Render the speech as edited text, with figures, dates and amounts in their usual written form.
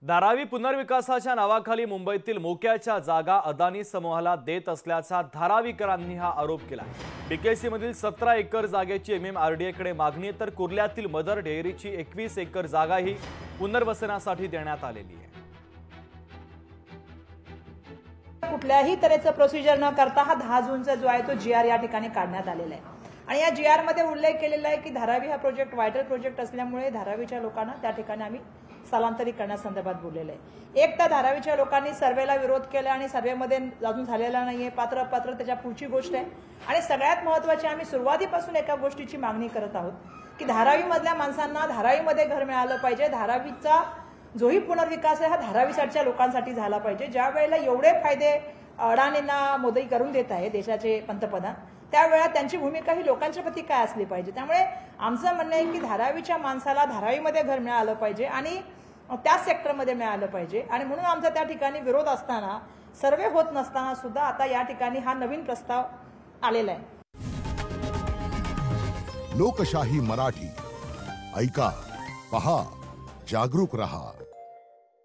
धारावी पुनर्विकासाच्या नावाखाली मुंबईतील मोक्याच्या जागा अदानी समूहाला देत असल्याचा धारावीकरांनी हा आरोप केला। बीकेसी मधील 17 एकर जागेची एमएमआरडीए कडे मागणी, तर कुर्ल्यातील मदर डेअरीची 21 एकर जागाही पुनर्वसनासाठी देण्यात आलेली आहे। कुठल्याही तऱ्हेचं प्रोसिजर न करता हा 10 जूनचा जो आहे तो जीआर या ठिकाणी काढण्यात आलेला आहे आणि या जीआर मध्ये उल्लेख केलेला आहे की धारावी हा प्रोजेक्ट व्हायटल प्रोजेक्ट असल्यामुळे धारावीच्या लोकांना त्या ठिकाणी आम्ही स्थलांतरित करण्यासंदर्भात बोललेलं आहे। एक तर धारावीच्या लोकांनी सर्वेला विरोध केला आणि सर्वेमध्ये अजून झालेला नाहीये, पात्र त्याच्या पुढची गोष्ट आहे। आणि सगळ्यात महत्त्वाची आम्ही सुरुवातीपासून एका गोष्टीची मागणी करत आहोत की धारावीमधल्या माणसांना धारावीमध्ये घर मिळालं पाहिजे। धारावीचा जोही पुनर्विकास आहे हा धारावीसाठीच्या लोकांसाठी झाला पाहिजे। ज्या वेळेला एवढे फायदे अडाणींना मोदी करून देत आहे देशाचे पंतप्रधान, त्यावेळेला त्यांची भूमिका ही लोकांच्या प्रती काय असली पाहिजे। त्यामुळे आमचं म्हणणं आहे की धारावीच्या माणसाला धारावीमध्ये घर मिळालं पाहिजे आणि त्याच सेक्टरमध्ये मिळालं पाहिजे आणि म्हणून आमचा त्या ठिकाणी विरोध असताना, सर्वे होत नसताना सुद्धा आता या ठिकाणी हा नवीन प्रस्ताव आलेला आहे। लोकशाही मराठी ऐका, पहा, जागरूक रहा।